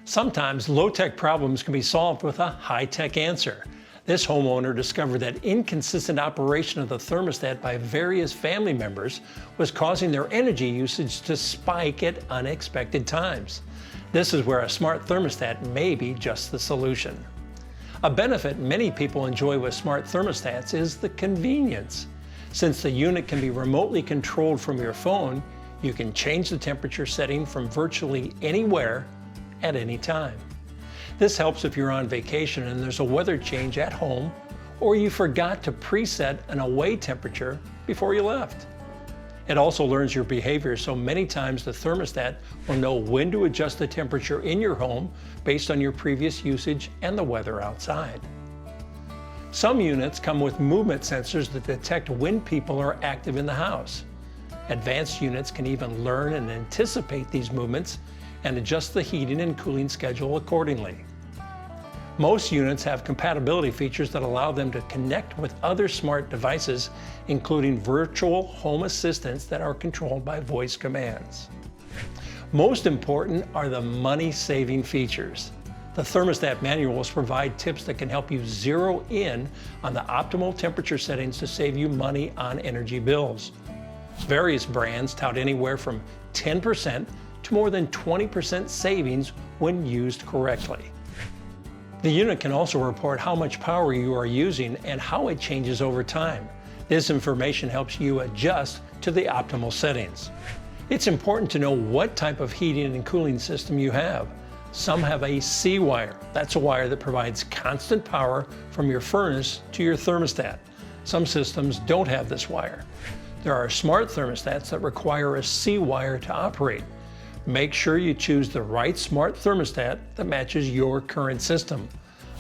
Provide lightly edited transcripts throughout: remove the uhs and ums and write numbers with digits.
Sometimes low-tech problems can be solved with a high-tech answer. This homeowner discovered that inconsistent operation of the thermostat by various family members was causing their energy usage to spike at unexpected times. This is where a smart thermostat may be just the solution. A benefit many people enjoy with smart thermostats is the convenience. Since the unit can be remotely controlled from your phone, you can change the temperature setting from virtually anywhere at any time. This helps if you're on vacation and there's a weather change at home, or you forgot to preset an away temperature before you left. It also learns your behavior, so many times the thermostat will know when to adjust the temperature in your home based on your previous usage and the weather outside. Some units come with movement sensors that detect when people are active in the house. Advanced units can even learn and anticipate these movements and adjust the heating and cooling schedule accordingly. Most units have compatibility features that allow them to connect with other smart devices, including virtual home assistants that are controlled by voice commands. Most important are the money-saving features. The thermostat manuals provide tips that can help you zero in on the optimal temperature settings to save you money on energy bills. Various brands tout anywhere from 10% to more than 20% savings when used correctly. The unit can also report how much power you are using and how it changes over time. This information helps you adjust to the optimal settings. It's important to know what type of heating and cooling system you have. Some have a C-wire. That's a wire that provides constant power from your furnace to your thermostat. Some systems don't have this wire. There are smart thermostats that require a C-wire to operate. Make sure you choose the right smart thermostat that matches your current system.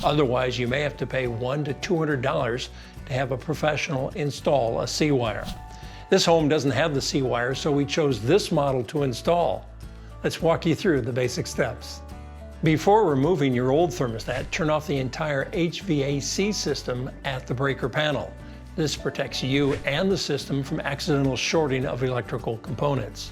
Otherwise, you may have to pay $100 to $200 to have a professional install a C-wire. This home doesn't have the C-wire, so we chose this model to install. Let's walk you through the basic steps. Before removing your old thermostat, turn off the entire HVAC system at the breaker panel. This protects you and the system from accidental shorting of electrical components.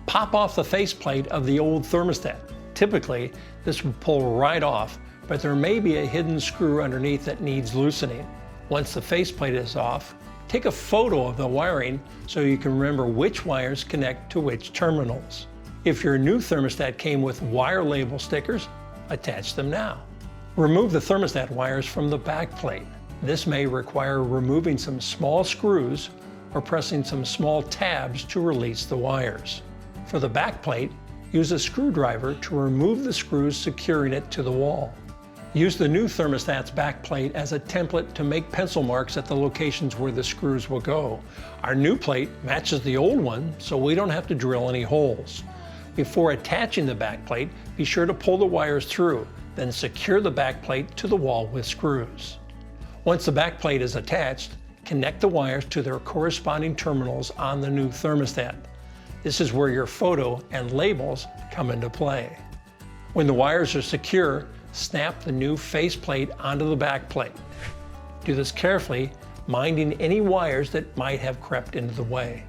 Pop off the faceplate of the old thermostat. Typically, this will pull right off, but there may be a hidden screw underneath that needs loosening. Once the faceplate is off, take a photo of the wiring so you can remember which wires connect to which terminals. If your new thermostat came with wire label stickers, attach them now. Remove the thermostat wires from the backplate. This may require removing some small screws or pressing some small tabs to release the wires. For the backplate, use a screwdriver to remove the screws securing it to the wall. Use the new thermostat's backplate as a template to make pencil marks at the locations where the screws will go. Our new plate matches the old one, so we don't have to drill any holes. Before attaching the backplate, be sure to pull the wires through, then secure the backplate to the wall with screws. Once the backplate is attached, connect the wires to their corresponding terminals on the new thermostat. This is where your photo and labels come into play. When the wires are secure, snap the new faceplate onto the backplate. Do this carefully, minding any wires that might have crept into the way.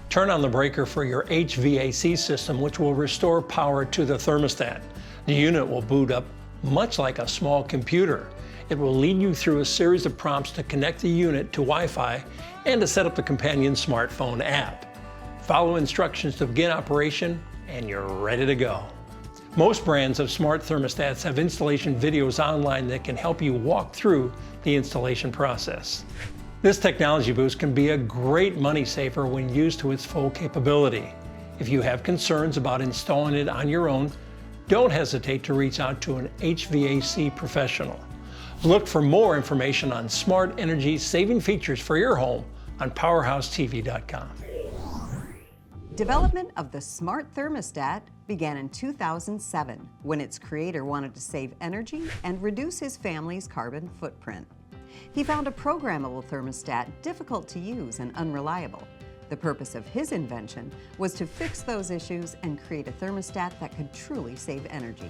Turn on the breaker for your HVAC system, which will restore power to the thermostat. The unit will boot up much like a small computer. It will lead you through a series of prompts to connect the unit to Wi-Fi and to set up the companion smartphone app. Follow instructions to begin operation, and you're ready to go. Most brands of smart thermostats have installation videos online that can help you walk through the installation process. This technology boost can be a great money saver when used to its full capability. If you have concerns about installing it on your own, don't hesitate to reach out to an HVAC professional. Look for more information on smart energy saving features for your home on PowerHouseTV.com. Development of the smart thermostat began in 2007 when its creator wanted to save energy and reduce his family's carbon footprint. He found a programmable thermostat difficult to use and unreliable. The purpose of his invention was to fix those issues and create a thermostat that could truly save energy.